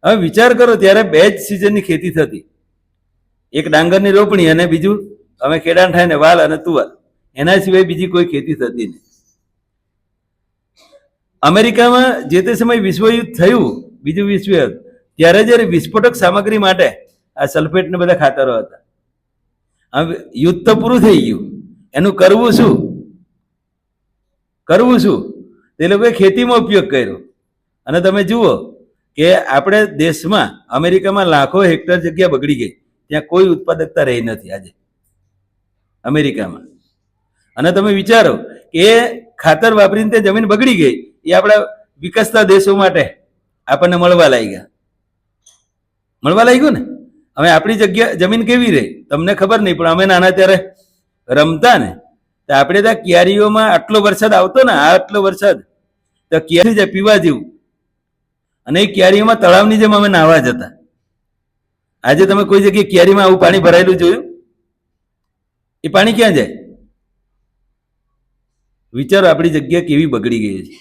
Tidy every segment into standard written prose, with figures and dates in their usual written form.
હવે વિચાર કરો, ત્યારે બે જ સિઝનની ખેતી થતી, એક ડાંગરની રોપણી અને બીજું અમે ખેડાણ થાય ને વાલ અને તુવર, એના સિવાય બીજી કોઈ ખેતી થતી નહીં. અમેરિકામાં જે તે સમયે વિશ્વયુદ્ધ થયું, બીજું વિશ્વયુદ્ધ, ત્યારે જ્યારે વિસ્ફોટક સામગ્રી માટે આ સલ્ફેટ ને બધા ખાતરો હતા. હવે યુદ્ધ તો પૂરું થઈ ગયું, એનું કરવું શું? તે લોકોએ ખેતીમાં ઉપયોગ કર્યો. અને તમે જુઓ કે આપણે દેશમાં, અમેરિકામાં લાખો હેક્ટર જગ્યા બગડી ગઈ, ત્યાં કોઈ ઉત્પાદકતા રહી નથી આજે અમેરિકામાં. અને તમે વિચારો કે ખાતર વાપરીને તે જમીન બગડી ગઈ, એ આપણા વિકસતા દેશો માટે આપણને મળવા લાગ્યું ને. હવે આપણી જગ્યા જમીન કેવી રહી તમને ખબર નહીં, પણ અમે નાના ત્યારે રમતા ને, તો આપણે ત્યાં ક્યારીઓમાં આટલો વરસાદ આવતો ને, આટલો વરસાદ, તો ક્યારી જાય પીવા જેવું, અને એ ક્યારીઓમાં તળાવની જેમ અમે નાહવા જતા. આજે તમે કોઈ જગ્યાએ ક્યારીમાં આવું પાણી ભરાયેલું જોયું? એ પાણી ક્યાં જાય? વિચારો આપણી જગ્યા કેવી બગડી ગઈ છે.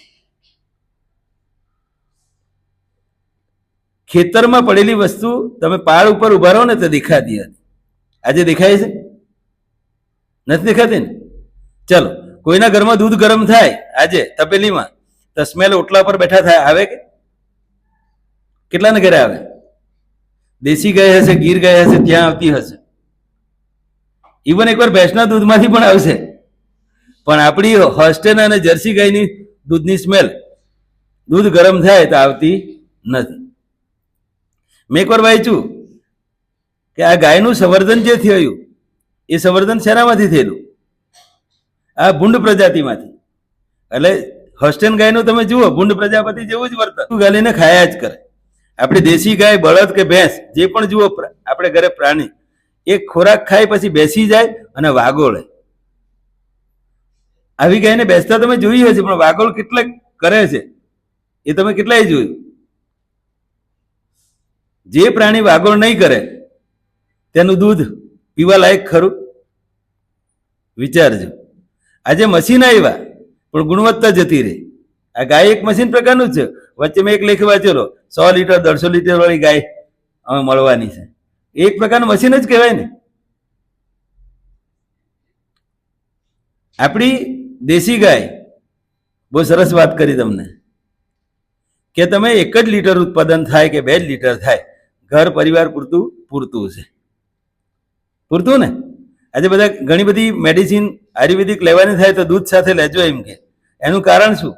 ખેતરમાં પડેલી વસ્તુ તમે પાળ ઉપર ઉભા રહો ને તો દેખાતી હતી, આજે દેખાય છે? નથી દેખાતી ને. ચલો, કોઈના ઘરમાં દૂધ ગરમ થાય આજે તપેલીમાં, તો સ્મેલ ઓટલા પર બેઠા થાય, આવે કે? કેટલાને ઘરે આવે? દેશી ગાય હશે, ગીર ગાય હશે, ત્યાં આવતી હશે. ઇવન એકવાર ભેંસના દૂધમાંથી પણ આવશે, પણ આપણી હોસ્ટેલ અને જર્સી ગાયની દૂધની સ્મેલ દૂધ ગરમ થાય તો આવતી નથી. મેં એકવાર વાંચ્યું કે આ ગાયનું સંવર્ધન જે થયું, એ સંવર્ધન શેનામાંથી થયેલું? આ ભૂંડ પ્રજાતિમાંથી. એટલે હોસ્ટેલ ગાયનું તમે જુઓ, ભૂંડ પ્રજાપતિ જેવું જ વર્તન ગાલીને ખાયા જ કરે. આપણી દેશી ગાય, બળદ કે ભેંસ, જે પણ જુઓ આપણે ઘરે પ્રાણી, એ ખોરાક ખાય પછી બેસી જાય અને વાગોળે. આવી ગાયને બેસતા તમે જોઈ હશે, પણ વાગોળ કેટલા કરે છે એ તમે કેટલાય જોયું? જે પ્રાણી વાગોળ નહીં કરે તેનું દૂધ પીવા લાયક ખરું? વિચારજો. આજે મશીન આવ્યા પણ ગુણવત્તા જતી રહી. આ ગાય એક મશીન પ્રકારનું જ છે. વચ્ચે મેં એક લેખ વાંચેલો, 100 લીટર 150 લીટર વાળી ગાય અમે મળવાની છે. એક પ્રકારનું મશીન જ કહેવાય ને. આપણી દેશી ગાય, બહુ સરસ વાત કરી તમને, કે તમે 1 જ લીટર ઉત્પાદન થાય કે 2 જ લીટર થાય, ઘર પરિવાર પૂરતું છે. પૂરતું ને. આજે બધા ઘણી બધી મેડિસિન આયુર્વેદિક લેવાની થાય તો દૂધ સાથે લેજો એમ કે. એનું કારણ શું?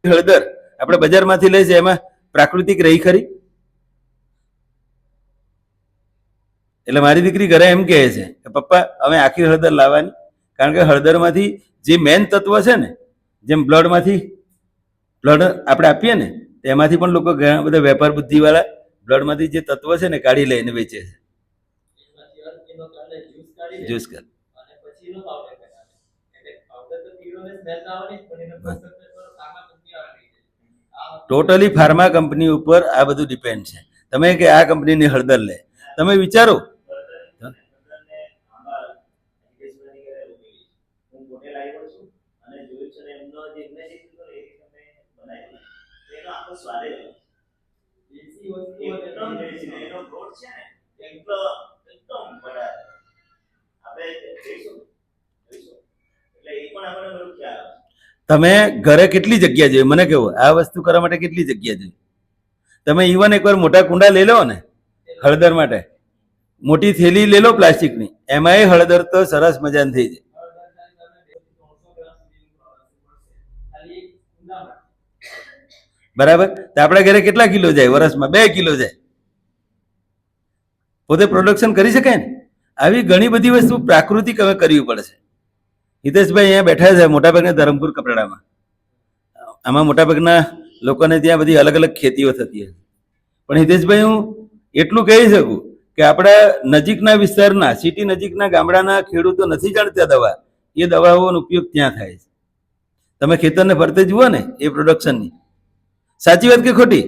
હળદર આપણે બજારમાંથી લઈએ છીએ, એમાં પ્રાકૃતિક રહી ખરી? એટલે મારી દીકરી ઘરે એમ કહે છે કે પપ્પા અમે આખી હળદર લાવવાની, કારણ કે હળદરમાંથી જે મેન તત્વ છે ને, જેમ બ્લડમાંથી બ્લડ આપણે આપીએ ને, એમાંથી પણ લોકો ઘણા બધા વેપાર બુદ્ધિવાળા બ્લડમાંથી જે તત્વ છે ને કાઢી લઈને વેચે છે. જ્યુસ કર ટોટલી ફાર્મા કંપની ઉપર આ બધું ડિપેન્ડ છે. તમે કે આ કંપનીની હળદર લે, તમે વિચારો. તમે ઘરે કેટલી જગ્યા જોઈએ મને કેવો? આ વસ્તુ કરવા માટે કેટલી જગ્યા જોઈએ? તમે ઇવન એકવાર મોટા કુંડા લઈ લો ને હળદર માટે, મોટી થેલી લઈ લો પ્લાસ્ટિકની, એમાંય હળદર તો સરસ મજાની થઈ જાય. બરાબર. તો આપણા ઘરે કેટલા કિલો જાય વર્ષમાં? 2 કિલો જાય. પોતે પ્રોડક્શન કરી શકાય ને. આવી ઘણી બધી વસ્તુ પ્રાકૃતિક હવે કરવી પડશે. હિતેશભાઈ અહીંયા બેઠા છે, મોટાભાગના ધરમપુર કપરાડામાં. આમાં મોટાભાગના લોકોને ત્યાં બધી અલગ અલગ ખેતીઓ થતી હશે. પણ હિતેશભાઈ, હું એટલું કહી શકું કે આપણા નજીકના વિસ્તારના, સિટી નજીકના ગામડાના ખેડૂતો નથી જાણતા દવા, એ દવાઓનો ઉપયોગ ત્યાં થાય છે. તમે ખેતરને ફરતે જુઓ ને એ પ્રોડક્શનની. સાચી વાત કે ખોટી?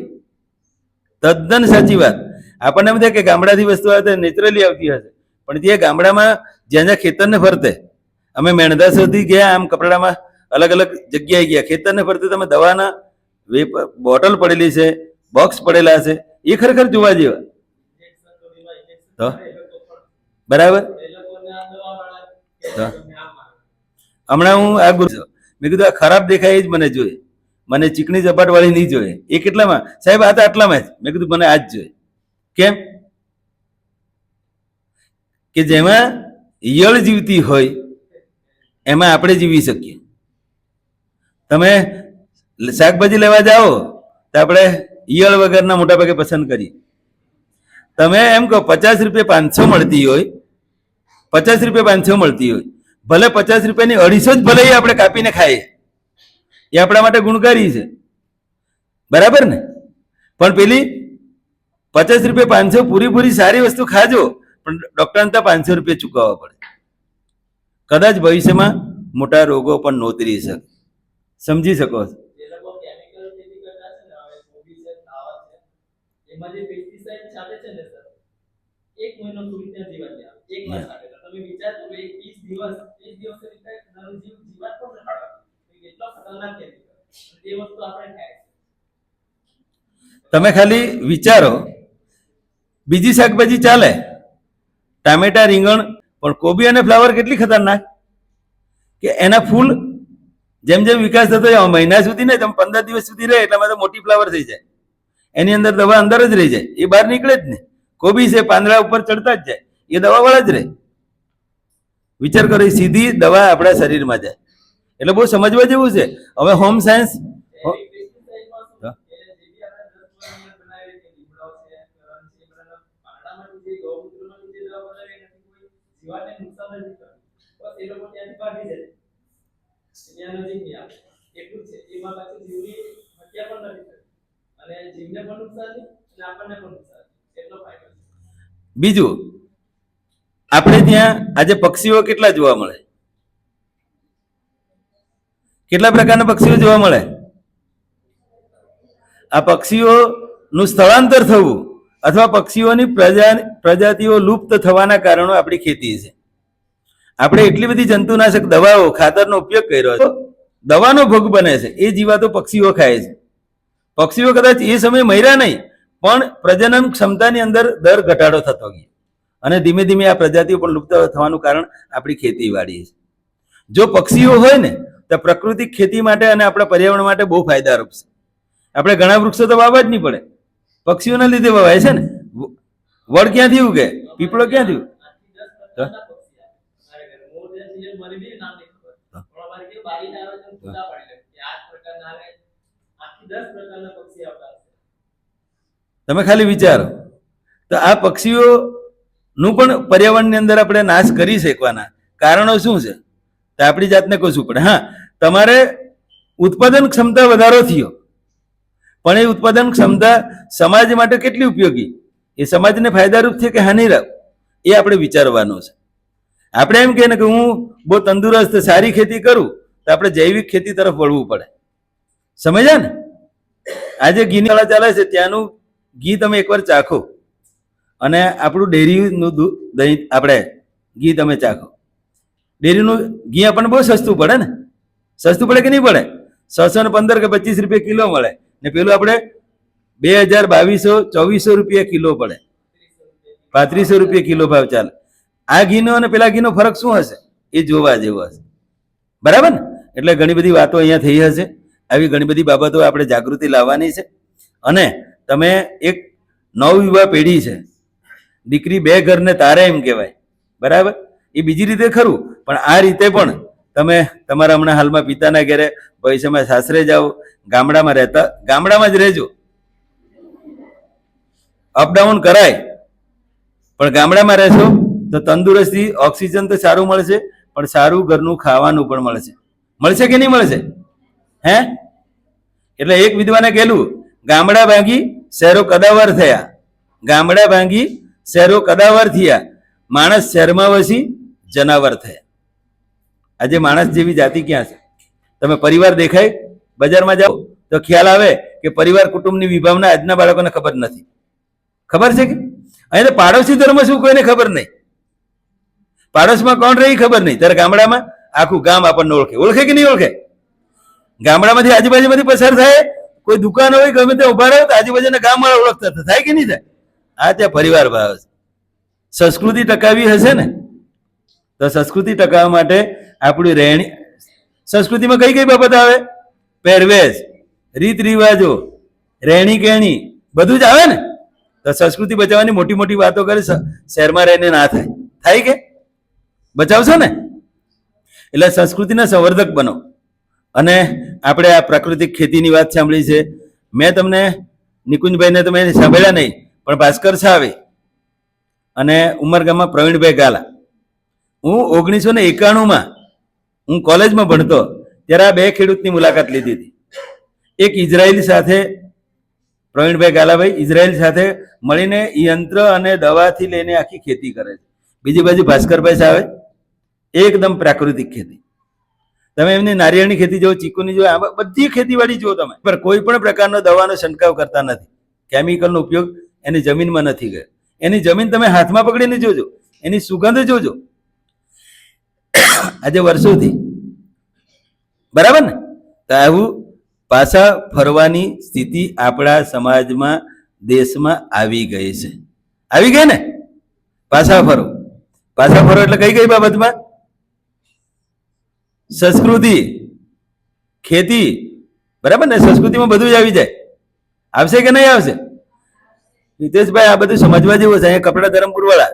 તદ્દન સાચી વાત. આપણને એમ થાય કે ગામડાથી વસ્તુ આવે નેચરલી આવતી હશે, પણ ત્યાં ગામડામાં જ્યાં જ્યાં ખેતરને ફરતે, અમે મેણધા સુધી ગયા, આમ કપરાડામાં અલગ અલગ જગ્યાએ ગયા, ખેતરને ફરતે તમે દવાના બોટલ પડેલી છે, બોક્સ પડેલા છે, એ ખરેખર જોવા જેવા. તો બરાબર. તો હમણાં હું આ મેં કીધું આ ખરાબ દેખાય એ જ મને જોઈએ, મને ચીકણી ચપાટ વાળી નહીં જોઈએ. એ કેટલામાં સાહેબ? આ તો આટલામાં જ. મેં કીધું મને આ જ જોઈએ. કેમ? કે જેમાં ઈયળ જીવતી હોય એમાં આપણે જીવી શકીએ. તમે શાકભાજી લેવા જાઓ તો આપણે ઈયળ વગરના મોટા ભાગે પસંદ કરીએ. તમે એમ કહો 50 રૂપિયા 500 મળતી હોય, 50 રૂપિયા 500 મળતી હોય, ભલે 50 રૂપિયાની 250 જ ભલે આપણે કાપીને ખાઈએ, એ આપણા માટે ગુણકારી છે. બરાબર ને? પણ પેલી 50 રૂપિયા 500 પૂરી સારી વસ્તુ ખાજો, પણ ડોક્ટરને તો 500 રૂપિયા ચૂકવવા પડે. કદાચ ભવિષ્યમાં મોટા રોગો પણ નોતરી શકે. સમજી શકો છો? તમે ખાલી વિચારો, બીજી શાકભાજી ચાલે, ટામેટા, રીંગણ, પણ કોબી અને ફ્લાવર કેટલી ખતરનાક કે એના ફૂલ જેમ જેમ વિકાસ થતો જાય મહિના સુધી નહીં, તમે 15 દિવસ સુધી રહે એટલામાં તો મોટી ફ્લાવર થઈ જાય. એની અંદર દવા અંદર જ રહી જાય, એ બહાર નીકળે જ ને. કોબી છે પાંદડા ઉપર ચડતા જ જાય, એ દવા વાળા જ રહે. વિચાર કરો, સીધી દવા આપણા શરીરમાં જાય. એટલે બહુ સમજવા જેવું છે. હવે હોમ સાયન્સ બીજું, આપણે ત્યાં આજે પક્ષીઓ કેટલા જોવા મળે? કેટલા પ્રકારના પક્ષીઓ જોવા મળે? આ પક્ષીઓનું સ્થળાંતર થવું અથવા પક્ષીઓની પ્રજાતિઓ લુપ્ત થવાના કારણો આપણી ખેતી છે. આપણે એટલી બધી જંતુનાશક દવાઓ, ખાતરનો ઉપયોગ કર્યો છે, દવાનો ભોગ બને છે. એ જીવાતો પક્ષીઓ ખાય છે. પક્ષીઓ કદાચ એ સમયે મર્યા નહીં, પણ પ્રજનન ક્ષમતાની અંદર દર ઘટાડો થતો ગયો અને ધીમે ધીમે આ પ્રજાતિઓ પણ લુપ્ત થવાનું કારણ આપણી ખેતીવાડી છે. જો પક્ષીઓ હોય ને તો પ્રાકૃતિક ખેતી માટે અને આપણા પર્યાવરણ માટે બહુ ફાયદારૂપ છે. આપણે ઘણા વૃક્ષો તો વાવવા જ નહીં પડે, પક્ષીઓના લીધે વવાય છે ને. વડ ક્યાંથી ઉગે? પીપળો ક્યાંથી ઉગે? તમે ખાલી વિચારો તો આ પક્ષીઓનું પણ પર્યાવરણની અંદર આપણે નાશ કરી શકવાના કારણો શું છે? તો આપણી જાતને કોશવું પડે. હા, તમારે ઉત્પાદન ક્ષમતા વધારો થયો, પણ એ ઉત્પાદન ક્ષમતા સમાજ માટે કેટલી ઉપયોગી, એ સમાજને ફાયદારૂપ છે કે હાનિકારક, એ આપણે વિચારવાનું છે. આપણે એમ કહે ને કે હું બહુ તંદુરસ્ત સારી ખેતી કરું તો આપણે જૈવિક ખેતી તરફ વળવું પડે. સમજ્યા ને? આજે ઘીની શાળા ચાલે છે, ત્યાંનું ઘી તમે એકવાર ચાખો અને આપણું ડેરીનું દહીં, આપણે ઘી તમે ચાખો. ડેરીનું ઘી આપણને બહુ સસ્તું પડે ને. સસ્તું પડે કે નહીં પડે? 615 કે 25 રૂપિયા કિલો મળે ને પેલું આપણે 2200-2400 રૂપિયા કિલો પડે, 3500 રૂપિયા કિલો ભાવ ચાલે. આ ઘીનો અને પેલા ઘીનો ફરક શું હશે એ જોવા જેવો હશે. બરાબર ને? એટલે ઘણી બધી વાતો અહીંયા થઈ હશે. આવી ઘણી બધી બાબતો આપણે જાગૃતિ લાવવાની છે. અને તમે એક નવયુવા પેઢી છે, દીકરી 2 ઘરને તારે એમ કહેવાય. બરાબર? એ બીજી રીતે ખરું, પણ આ રીતે પણ તમે તમારા હમણાં હાલમાં પિતાના ઘરે, ભવિષ્યમાં સાસરે જાઓ, ગામડામાં જ રહેજો. અપડાઉન કરાય, પણ ગામડામાં રહેશો તો તંદુરસ્તી, ઓક્સિજન તો સારું મળશે, પણ સારું ઘરનું ખાવાનું પણ મળશે. મળશે કે નહીં મળશે? હે? એટલે એક વિદ્વાને કહેલું, ગામડા ભાંગી શહેરો કદાવર થયા, ગામડા ભાંગી શહેરો કદાવર થયા, માણસ શહેરમાં વસી જનાવર થયા. આજે માણસ જેવી જાતિ ક્યાં છે? તમે પરિવાર દેખાય, બજારમાં જાઓ તો ખ્યાલ આવે કે પરિવાર કુટુંબની વિભાવના આજના બાળકોને ખબર નથી. ખબર છે કે અહીં તો પાડોશી ધર્મ શું કોઈને ખબર નહીં, પાડોશમાં કોણ રહી ખબર નહીં. ત્યારે ગામડામાં આખું ગામ આપણને ઓળખે. ઓળખે કે નહીં ઓળખે? ગામડામાંથી આજુબાજુમાંથી પસાર થાય કોઈ દુકાન હોય ગમે ત્યાં ઉભા રહો તો આજુબાજુના ગામવાળા ઓળખતા થાય કે નહીં થાય? આ ત્યાં પરિવાર ભાવ છે. સંસ્કૃતિ ટકાવી હશે ને તો સંસ્કૃતિ ટકાવવા માટે આપણી રહેણી, સંસ્કૃતિમાં કઈ કઈ બાબત આવે? પહેરવેશ, રીત રિવાજો, રહેણી કહેણી બધું જ આવે ને. તો સંસ્કૃતિ બચાવવાની મોટી મોટી વાતો કરે, શહેરમાં રહીને ના થાય. થાય કે બચાવશો ને? એટલે સંસ્કૃતિના સંવર્ધક બનો. અને આપણે આ પ્રાકૃતિક ખેતીની વાત સાંભળી છે. મેં તમને નિકુંજભાઈને તમે સાંભળ્યા નહીં, પણ ભાસ્કર સાવે અને ઉમરગામમાં પ્રવીણભાઈ ગાલા. હું 1991માં હું કોલેજમાં ભણતો ત્યારે આ બે ખેડૂતની મુલાકાત લીધી હતી. એક ઇઝરાયલ સાથે, પ્રવીણભાઈ ગાલાભાઈ ઇઝરાયલ સાથે મળીને યંત્ર અને દવાથી લઈને આખી ખેતી કરે છે. બીજી બાજુ ભાસ્કરભાઈ સાવે એકદમ પ્રાકૃતિક ખેતી. તમે એમની નારિયેળની ખેતી જુઓ, ચીકુની જુઓ, આ બધી ખેતીવાડી જુઓ તમે, પણ કોઈ પણ પ્રકારનો દવાનો છંટકાવ કરતા નથી. કેમિકલનો ઉપયોગ એની જમીનમાં નથી ગયો. એની જમીન તમે હાથમાં પકડીને જોજો, એની સુગંધ જોજો આજે વર્ષોથી. બરાબર ને? તો આવું પાછા ફરવાની સ્થિતિ આપણા સમાજમાં, દેશમાં આવી ગઈ છે. આવી ગઈ ને? પાછા ફરો. પાછા ફરો એટલે કઈ કઈ બાબતમાં? સંસ્કૃતિ, ખેતી, બરાબર ને? સંસ્કૃતિમાં બધું જ આવી જાય. આવશે કે નહીં આવશે? હિતેશભાઈ આ બધું સમજવા જેવું છે. અહીંયા કપડા ધરમપુર વાળા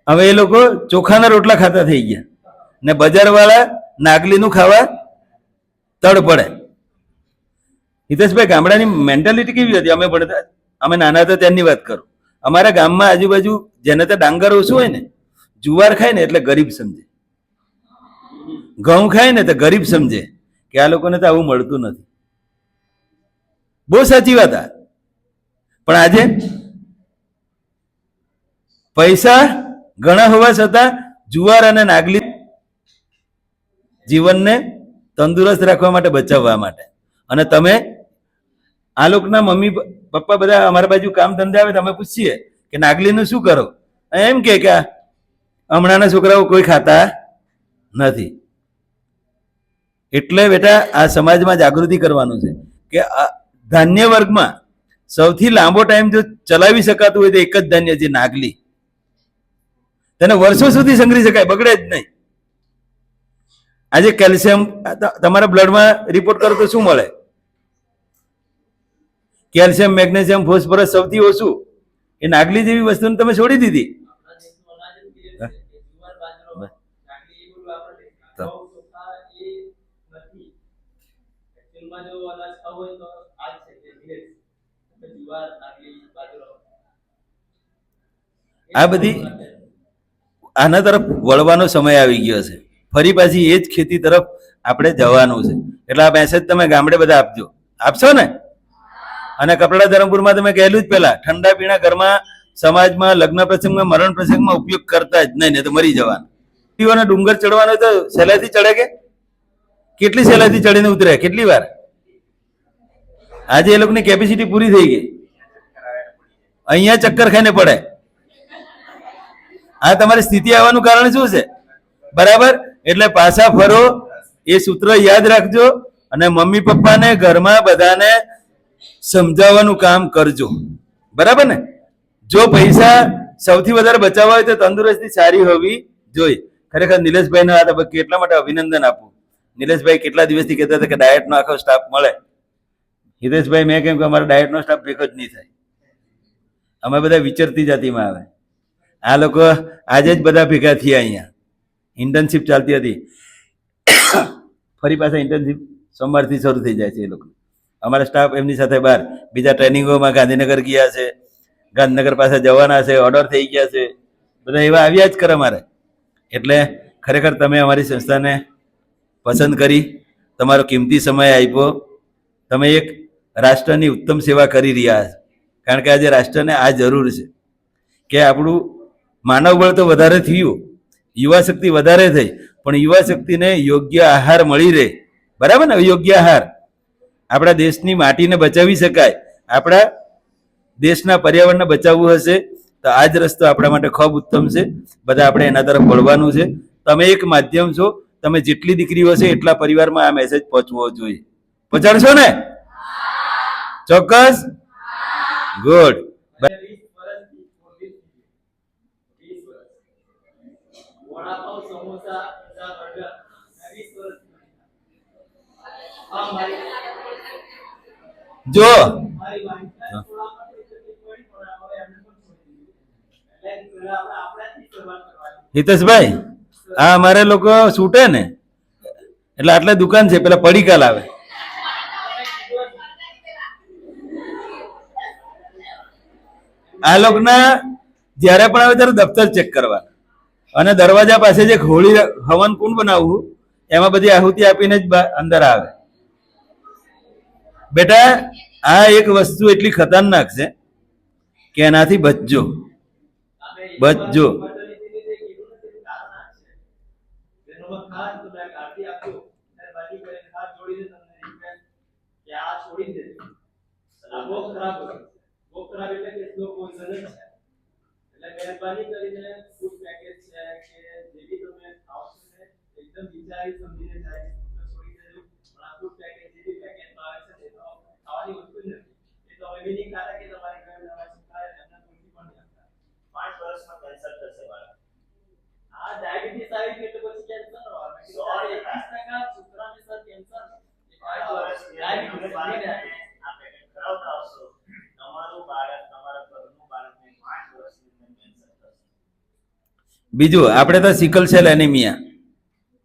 હવે એ લોકો ચોખાના રોટલા ખાતા થઈ ગયા ને બજાર વાળા નાગલીનું ખાવા તડ પડે. હિતેશભાઈ ગામડાની મેન્ટાલિટી કેવી હતી? અમે ભણતા, અમે નાના હતા ત્યારની વાત કરું. અમારા ગામમાં આજુબાજુ જેને ત્યાં ડાંગર ઓછું હોય ને, જુવાર ખાય ને એટલે ગરીબ સમજે, ઘઉં ખાય ને તો ગરીબ સમજે કે આ લોકોને તો આવું મળતું નથી. બહુ સાચી વાત. આ પણ આજે પૈસા ઘણા હોવા છતાં જુવાર અને નાગલી જીવનને તંદુરસ્ત રાખવા માટે, બચાવવા માટે. અને તમે આ લોકોના મમ્મી પપ્પા બધા અમારા બાજુ કામ ધંધે આવે, તમે પૂછીએ કે નાગલીનું શું કરો, એમ કે હમણાંના છોકરાઓ કોઈ ખાતા નથી. એટલે બેટા આ સમાજમાં જાગૃતિ કરવાનું છે કે ધાન્ય વર્ગમાં સૌથી લાંબો ટાઈમ જો ચલાવી શકાતું હોય તો એક જ ધાન્ય છે, નાગલી. તેને વર્ષો સુધી સંગ્રહી શકાય, બગડે જ નહીં. આજે કેલ્શિયમ તમારા બ્લડમાં રિપોર્ટ કરો તો શું મળે? કેલ્શિયમ, મેગ્નેશિયમ, ફોસ્ફરસ સૌથી ઓછું એ નાગલી જેવી વસ્તુને તમે છોડી દીધી. આ બધી આના તરફ વળવાનો સમય આવી ગયો છે. ફરી પાછી એ જ ખેતી તરફ આપણે જવાનું છે. એટલે આ મેસેજ તમે ગામડે બધા આપજો. આપશો ને? અને કપડા ધરમપુરમાં તમે કહેલું જ પેલા, ઠંડા પીણા ઘરમાં, સમાજમાં, લગ્ન પ્રસંગમાં, મરણ પ્રસંગમાં ઉપયોગ કરતા જ નહીં, તો મરી જવાનું. ડુંગર ચડવાનો તો સહેલાઈથી ચડે કે? કેટલી સહેલાઈથી ચડીને ઉતરે? કેટલી વાર? આજે એ લોકોની કેપેસિટી પૂરી થઈ ગઈ, અહીંયા ચક્કર ખાઈને પડે. આ તમારી સ્થિતિ આવવાનું કારણ શું છે? બરાબર? એટલે પાછા ફરો, એ સૂત્ર યાદ રાખજો અને મમ્મી પપ્પાને, ઘરમાં બધાને સમજાવવાનું કામ કરજો. બરાબર ને? જો પૈસા સૌથી વધારે બચાવવા હોય તો તંદુરસ્તી સારી હોવી જોઈએ. ખરેખર નિલેશભાઈને આ તબક્કે એટલા માટે અભિનંદન આપું. નિલેશભાઈ કેટલા દિવસથી કહેતા હતા કે ડાયટનો આખો સ્ટાફ મળે. હિતેશભાઈ મેં કેમ કે અમારો ડાયટનો સ્ટાફ ભેગો જ નહીં થાય, અમે બધા વિચરતી જાતિમાં આવે. આ લોકો આજે જ બધા ભેગા થયા. અહીંયા ઇન્ટર્નશીપ ચાલતી હતી, ફરી પાછા ઇન્ટર્નશીપ સોમવારથી શરૂ થઈ જાય છે. એ લોકો અમારા સ્ટાફ એમની સાથે બહાર બીજા ટ્રેનિંગોમાં ગાંધીનગર ગયા છે, ગાંધીનગર પાસે જવાના છે, ઓર્ડર થઈ ગયા છે, બધા એવા આવ્યા જ કરે અમારે. એટલે ખરેખર તમે અમારી સંસ્થાને પસંદ કરી, તમારો કિંમતી સમય આપ્યો. તમે એક રાષ્ટ્રની ઉત્તમ સેવા કરી રહ્યા છો. કારણ કે આજે રાષ્ટ્રને આ જરૂર છે કે આપણું માનવ બળ તો વધારે થયું, યુવા શક્તિ વધારે થઈ, પણ યુવા શક્તિને યોગ્ય આહાર મળી રહે. બરાબર ને? યોગ્ય આહાર આપણા દેશની માટીને બચાવી શકાય, આપણા દેશના પર્યાવરણને બચાવવું હશે તો આ જ રસ્તો આપણા માટે ખૂબ ઉત્તમ છે. બધા આપણે એના તરફ વળવાનું છે. તમે એક માધ્યમ છો. તમે જેટલી દીકરીઓ છે એટલા પરિવારમાં આ મેસેજ પહોંચવો જોઈએ. પહોંચાડશો ને? ચોક્કસ? ગુડ. જો હિતેશભાઈ, આ અમારે લોકો છૂટે ને એટલે આટલે દુકાન છે, પેલા પડીકા લાવે. આ લોકોના જયારે પણ આવે ત્યારે દફતર ચેક કરવા, અને દરવાજા પાસે જે હોળી હવન કુંડ બનાવવું એમાં બધી આહુતિ આપીને જ અંદર આવે. બેટા, આ એક વસ્તુ એટલી ખતરનાક છે કે એનાથી બચજો, બચજો. બીજું, આપણે તો સિકલ સેલ એનિમિયા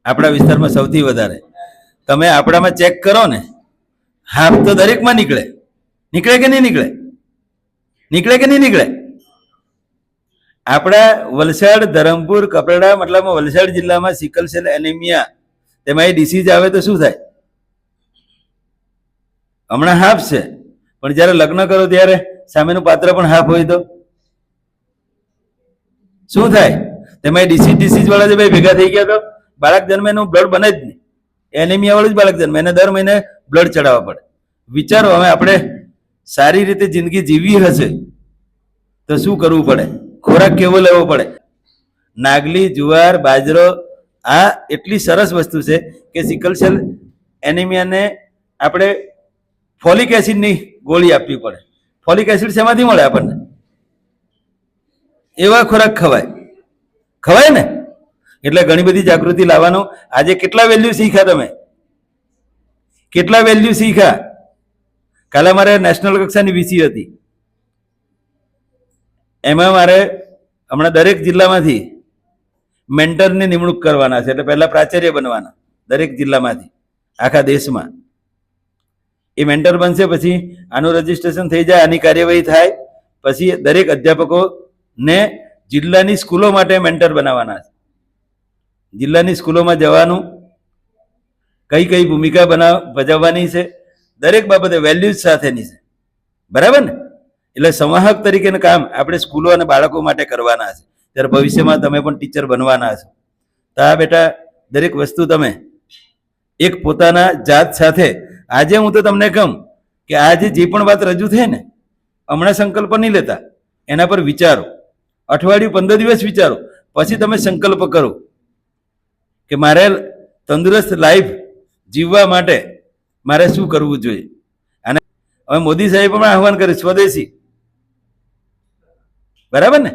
આપણા વિસ્તારમાં સૌથી વધારે. તમે આપણામાં ચેક કરો ને, હાફ તો દરેકમાં નીકળે. નીકળે કે નહીં નીકળે? નીકળે કે નહીં નીકળે? આપણા વલસાડ, ધરમપુર, કપરાડા, મતલબ વલસાડ જિલ્લામાં સિકલ સેલ એનિમિયા, તેમાં એ ડિસીઝ આવે તો શું થાય? હમણાં હાફ છે, પણ જયારે લગ્ન કરો ત્યારે સામેનું પાત્ર પણ હાફ હોય તો શું થાય? તેમાં ડિસીઝ વાળા જે ભાઈ ભેગા થઈ ગયા તો બાળક જન્મે એનું બ્લડ બને જ નહીં. એનિમિયા વાળું જ બાળક જન્મે, એને દર મહિને બ્લડ ચડાવવા પડે. વિચારો, હવે આપણે સારી રીતે જિંદગી જીવવી હશે તો શું કરવું પડે? ખોરાક કેવો લેવો પડે? નાગલી, જુવાર, બાજરો, આ એટલી સરસ વસ્તુ છે કે સિકલ સેલ એનિમિયાને આપણે ફોલિક એસિડની ગોળી આપવી પડે. ફોલિક એસિડ શેમાંથી મળે આપણને? એવા ખોરાક ખવાય, ખવાય ને? એટલે ઘણી બધી જાગૃતિ લાવવાનું. આજે કેટલા વેલ્યુ શીખ્યા તમે? કેટલા વેલ્યુ શીખ્યા? કાલે મારે નેશનલ કક્ષાની વીસી હતી, એમાં મારે હમણાં દરેક જિલ્લામાંથી મેન્ટરની નિમણૂક કરવાના છે. એટલે પહેલા પ્રાચાર્ય બનવાના દરેક જિલ્લામાંથી આખા દેશમાં. એ મેન્ટર બનશે, પછી આનું રજીસ્ટ્રેશન થઈ જાય, આની કાર્યવાહી થાય, પછી દરેક અધ્યાપકોને જિલ્લાની સ્કૂલો માટે મેન્ટર બનાવવાના છે. જિલ્લાની સ્કૂલોમાં જવાનું, કઈ કઈ ભૂમિકા ભજવવાની છે, દરેક બાબતે વેલ્યુઝ સાથેની છે. બરાબર ને? એટલે સંવાહક તરીકેનું કામ આપણે સ્કૂલો અને બાળકો માટે કરવાના છે. ત્યારે ભવિષ્યમાં તમે પણ ટીચર બનવાના છો. તો આ બેટા, દરેક વસ્તુ તમે એક પોતાના જાત સાથે, આજે હું તો તમને કહું કે આજે જે પણ વાત રજૂ થઈ ને, હમણાં સંકલ્પ નહીં લેતા, એના પર વિચારો. અઠવાડિયું 15 દિવસ વિચારો, પછી તમે સંકલ્પ કરો કે મારે તંદુરસ્ત લાઈફ જીવવા માટે મારે શું કરવું જોઈએ. અને હવે મોદી સાહેબ પણ આહવાન કર્યું સ્વદેશી. બરાબર ને?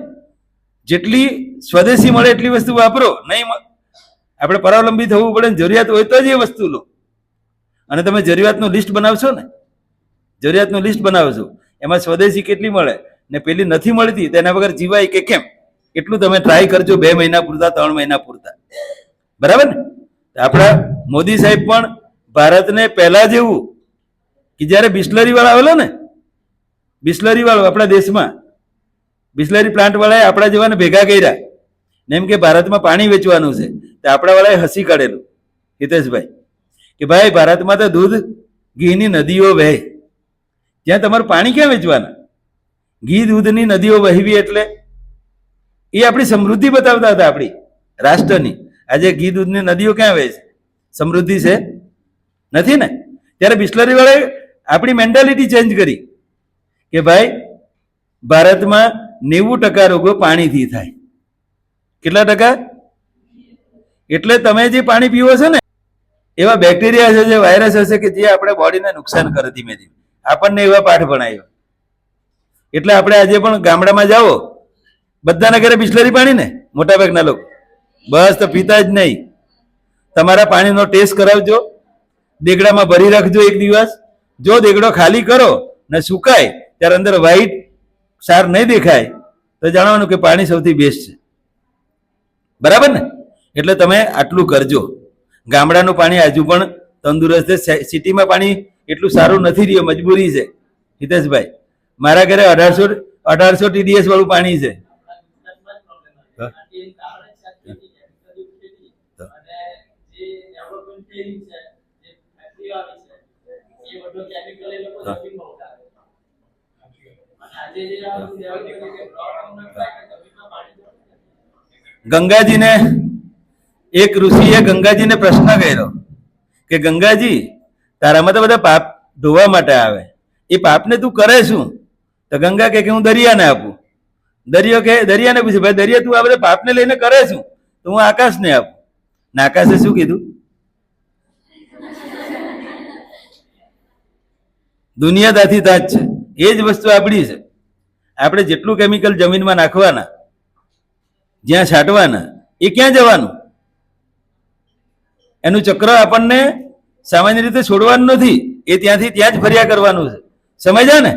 જેટલી સ્વદેશી મળે એટલી વસ્તુ વાપરો. નહીં આપણે પરાવલંબી થવું પડે, જરૂરિયાત હોય તો જ એ વસ્તુ લો. અને તમે જરૂરિયાતનું લિસ્ટ બનાવશો ને, જરૂરિયાતનું લિસ્ટ બનાવશો, એમાં સ્વદેશી કેટલી મળે ને પેલી નથી મળતી તેના વગર જીવાય કે કેમ, એટલું તમે ટ્રાય કરજો. 2 મહિના પૂરતા, 3 મહિના પૂરતા. બરાબર ને? આપણા મોદી સાહેબ પણ ભારતને પહેલા જેવું કે જયારે બિસ્લરી વાળા આવેલો ને, બિસ્લરી વાળો આપણા દેશમાં, બિસ્લરી પ્લાન્ટ વાળાએ આપણા જેવાને ભેગા કર્યા ને એમ કે ભારતમાં પાણી વેચવાનું છે. તો આપણા વાળાએ હસી કાઢેલું હિતેશભાઈ કે ભાઈ, ભારતમાં તો દૂધ ઘીની નદીઓ વહે, ત્યાં તમારું પાણી ક્યાં વેચવાના? ઘી દૂધની નદીઓ વહેવી એટલે એ આપણી સમૃદ્ધિ બતાવતા હતા, આપણી રાષ્ટ્રની. આજે ઘી દૂધની નદીઓ ક્યાં વહે છે? સમૃદ્ધિ છે? નથી ને? ત્યારે બિસ્લરી વાળાએ આપણી મેન્ટાલિટી ચેન્જ કરી કે ભાઈ, ભારતમાં 90% રોગો પાણીથી થાય. કેટલા ટકા? એટલે તમે જે પાણી પીવો છો ને, એવા બેક્ટેરિયા હશે, વાયરસ હશે કે જે આપણે બોડીને નુકસાન કરે ધીમે ધીમે. આપણને એવા પાઠ ભણાવ્યા. એટલે આપણે આજે પણ ગામડામાં જાઓ, બધાના ઘરે બિસ્લરી પાણી ને મોટા ભાગના લોકો, બસ તો પીતા જ નહીં. તમારા પાણીનો ટેસ્ટ કરાવજો, દેગડામાં ભરી રાખજો એક દિવસ. જો દેગડો ખાલી કરો ને સુકાય ત્યારે અંદર વ્હાઈટ સાર નહીં દેખાય તો જાણવાનું કે પાણી સૌથી બેસ્ટ છે. બરાબર ને? એટલે તમે આટલું કરજો. ગામડાનું પાણી હજુ પણ તંદુરસ્ત છે. સિટીમાં પાણી એટલું સારું નથી રહ્યું, મજબૂરી છે. હિતેશભાઈ, મારા ઘરે 1800 TDS વાળું પાણી છે. ગંગાજીને એક ઋષિએ ગંગાજીને પ્રશ્ન કર્યો કે ગંગાજી, તારામાં તો બધા પાપ ધોવા માટે આવે, એ પાપને તું કરે શું? તો ગંગા કે હું દરિયાને આપું. દરિયો કે દરિયાને પૂછે, ભાઈ દરિયા તું આ બધા પાપને લઈને કરે શું? તો હું આકાશને આપું. ને આકાશે શું કીધું? દુનિયા દાથી તાજ છે. એ જ વસ્તુ આપણી છે. આપણે જેટલું કેમિકલ જમીનમાં નાખવાના, જ્યાં છાંટવાના, એ ક્યાં જવાનું? એનું ચક્ર આપણને સામાન્ય રીતે છોડવાનું નથી. એ ત્યાંથી ત્યાં જ ફર્યા કરવાનું છે. સમજ્યા ને?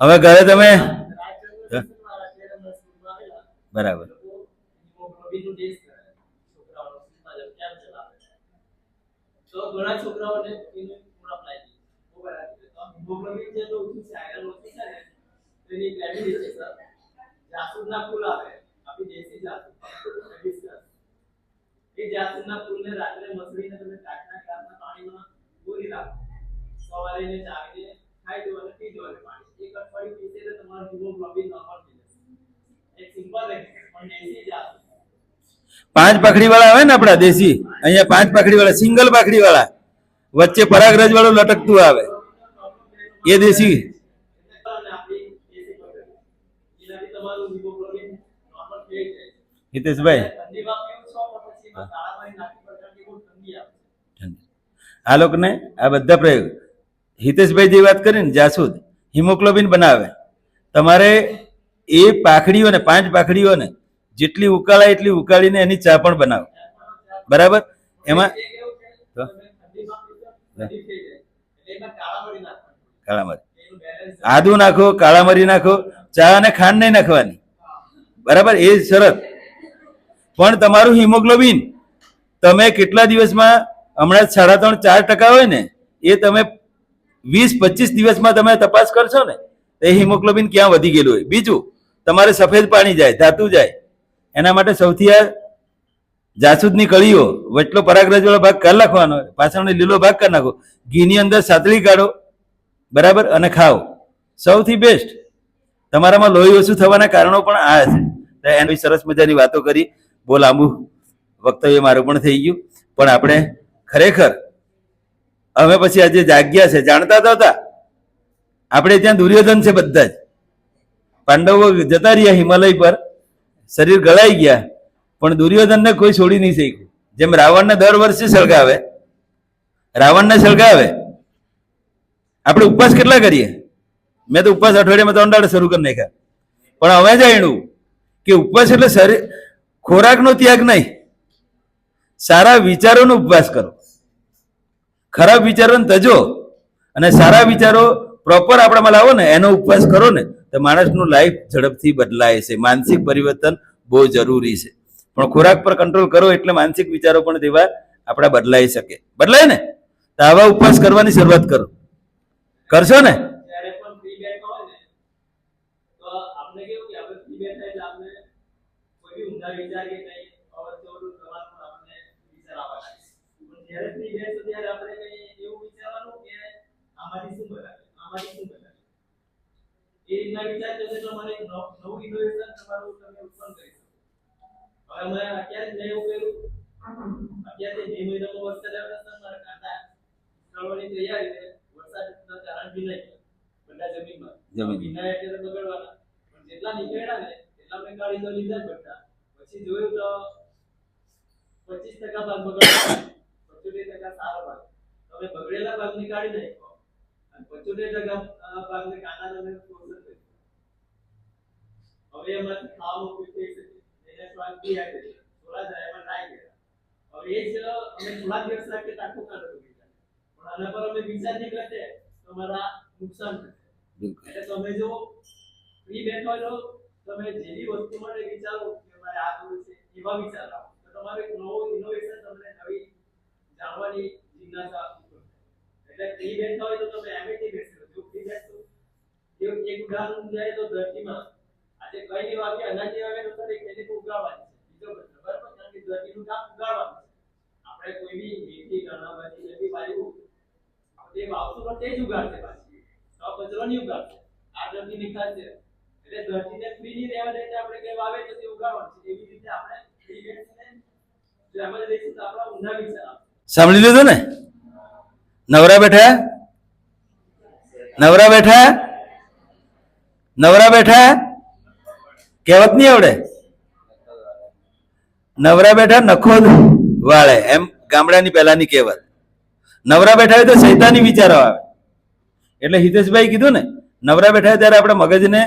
હવે ઘરે તમે બરાબર પાંચ પાખડી વાળા આવે ને આપડા દેશી, અહીંયા પાંચ પાખડી વાળા, સિંગલ પાખડી વાળા, વચ્ચે પરાગરજ વાળું લટકતું આવે, એ દેશી. હિતેશભાઈ, આ લોકોને આ બધા પ્રયોગ, હિતેશભાઈ જે વાત કરી ને, જાસૂદ હિમોગ્લોબિન બનાવે. તમારે એ પાખડીઓને, પાંચ પાખડીઓને જેટલી ઉકાળાય એટલી ઉકાળીને એની ચા પણ બનાવો. બરાબર? એમાં કાળા મરી, આદુ નાખો, કાળા મરી નાખો, ચા અને ખાંડ નહીં નાખવાની. બરાબર? એ શરત. પણ તમારું હિમોગ્લોબિન તમે કેટલા દિવસમાં, હમણાં 3.5-4% હોય ને, એ તમે 20-25 દિવસમાં તમે તપાસ કરશો ને, તો એ હિમોગ્લોબિન ક્યાં વધી ગયેલું હોય. બીજું, તમારે સફેદ પાણી જાય, ધાતુ જાય, એના માટે સૌથી આ જાસૂદની કળીઓ, વચલો પરાગરજ વાળો ભાગ કાઢી નાખવાનો, પાછળનો લીલો ભાગ કાઢી નાખો, ઘીની અંદર સાતળી કાઢો. બરાબર? અને ખાઓ. સૌથી બેસ્ટ. તમારામાં લોહી ઓછું થવાના કારણો પણ આ છે. એની સરસ મજાની વાતો કરી. બહુ લાંબુ વક્તવ્ય મારું પણ થઈ ગયું. પણ આપણે ખરેખર હવે પછી આજે જાગ્યા છે. જાણતા તો હતા આપણે ત્યાં દુર્યોધન છે, બધા જ પાંડવો જતા રહ્યા હિમાલય પર, શરીર ગળાઈ ગયા, પણ દુર્યોધનને કોઈ છોડી નહીં શક્યું. જેમ રાવણને દર વર્ષે સળગાવે, રાવણને સળગાવે. આપણે ઉપવાસ કેટલા કરીએ? મેં તો ઉપવાસ અઠવાડિયામાં 3 દાડા શરૂ કરી નાખ્યા. પણ હવે જાણ્યું કે ઉપવાસ એટલે શરીર, ખોરાકનો ત્યાગ નહીં, સારા વિચારોનો ઉપવાસ કરો. ખરાબ વિચારોને તજો અને સારા વિચારો પ્રોપર આપણામાં લાવો ને, એનો ઉપવાસ કરો ને, તો માણસનું લાઈફ ઝડપથી બદલાય છે. માનસિક પરિવર્તન બહુ જરૂરી છે. પણ ખોરાક પર કંટ્રોલ કરો એટલે માનસિક વિચારો પણ તેવા આપણા બદલાઈ શકે. બદલાય ને? તો આવા ઉપવાસ કરવાની શરૂઆત કરો. કરશો ને? જ્યારે પણ ફ્રી બેઠા હોય ને તો આપણે કેવું કે આપણે ફ્રી બેઠા એટલે આપણે કોઈ બી ઊંધા વિચાર કે નહીં અવરચવરું કરવાનું પણ આપણને વિચાર આવવા લાગે. પણ જ્યારે ફ્રી બેઠો ત્યારે આપણે કઈ એવું વિચારવાનું કે આમાંથી શું બને, આમાંથી શું બને, એ રીતના વિચાર કરશો તો તમારે નવું ઇનોવેશન તમારું તમે ઉત્પન્ન કરી શકો. હવે અમે અત્યારે જ મેં એવું કર્યું, અત્યારે મે મહિનામાં વરસાદ આવ્યો તો મારા કાકા કરવાની તૈયારી છે. વરસાદના કારણથી નહીં, બધા જમીનમાં ભીના એટલે તો બગડવાના, પણ જેટલા નીકળ્યા ને એટલા મેં કાઢી તો લીધા જ બધા. પછી જોયું તો 25% ભાગ બગડવાનો, 75% સારો ભાગ. તમે બગડેલા ભાગને કાઢી નાખો અને 75% ભાગને કાંટાને મેં પ્રોસેસ કરી. હવે એમાંથી ખાવાનો ઉપયોગ થઈ શકે, એને સ્વાદ બી આપે છે, થોડા જાય એમાં ટ્રાય કર્યા. હવે એ જ અમે થોડા દિવસ રાખીએ તો આખું કાઢો પણ આના પર અમે વિચાર નહીં કરતે તમારા નુકસાન થશે. એટલે તમે જો ફ્રી બેઠો છો, તમે જેવી વસ્તુ માટે વિચારો કે મારે આ કરવું છે એવા વિચાર આવો તો તમારે નવો ઇનોવેશન તમને નવી જાણવાની જિજ્ઞાસા ઉત્પન્ન થાય. એટલે ફ્રી બેઠા હોય તો તમે એમએટી બેસી રહો. જો ફ્રી બેસો એક ઉદાહરણ જાય તો ધરતીમાં આજે કઈ ની વાગે અનાજની વાગે તો તને ખેતી ઉગાડવાની છે, બીજો પ્રશ્ન બરાબર, કારણ કે ધરતીનું કામ ઉગાડવાનું છે. આપણે કોઈ બી મેથી ગણાવવાની એવી વાયુ તે વાવતું તો તે જ ઉગાડશે, પાછી તો કચરો નહીં ઉગાડશે. આ ધરતી નિકાલ છે એટલે ધરતીને ફ્રી નહીં રહેવા દે આપણે કઈ વાવે તો તે ઉગાડવાનું છે. એવી રીતે આપણે ફ્રી બેસીને જો એમ જ રહીશું તો આપણા ઊંધા વિચાર આવશે. સાંભળી લીધું ને? નવરા બેઠા, નવરા બેઠા, નવરા બેઠા કહેવત નહીં આવડે? નવરા બેઠા નખો વાળે, એમ ગામડાની પહેલાની કહેવત. નવરા બેઠા હોય તો શૈતાની વિચારો આવે. એટલે હિતેશભાઈ કીધું ને, નવરા બેઠા ત્યારે આપણે મગજને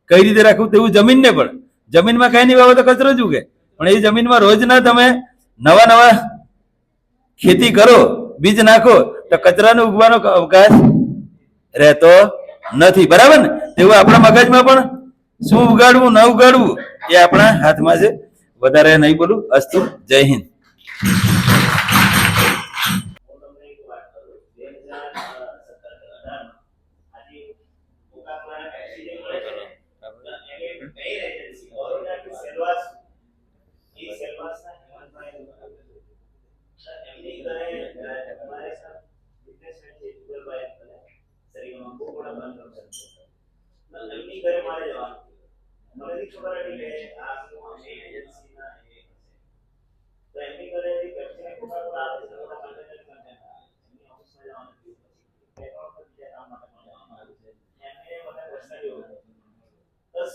કઈ રીતે રાખવું તેવું જમીનને પણ. જમીનમાં કઈ નહીં વાવો તો કચરો જ ઉગે, પણ એ જમીનમાં રોજના તમે નવા નવા ખેતી કરો, બીજ નાખો તો કચરાનો ઉગવાનો અવકાશ રહેતો નથી. બરાબર ને? તેવું આપણા મગજમાં પણ શું ઉગાડવું ન ઉગાડવું એ આપણા હાથમાં છે. વધારે નહીં બોલું. અસ્તુ. જય હિન્દ.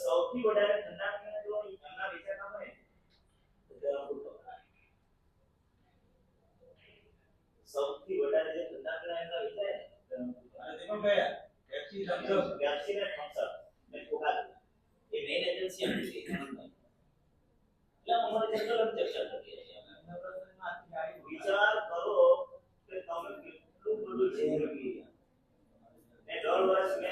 સૌથી વધારે ઠંડા પીણા જો એમના વેચાતા હોય સૌથી વધારે જે ઠંડા પીણા એમના વેચાય અને તેમાં કયા પેપ્સી, થમ્સ અપ, પેપ્સી ને થમ્સ અપ ને કોકા એ મેઈન એજન્સી હતી. એટલે અમારે જનરલ ચર્ચા કરી છે. વિચાર કરો કે તમે કેટલું બધું જિંદગી ને 10 વર્ષ મેં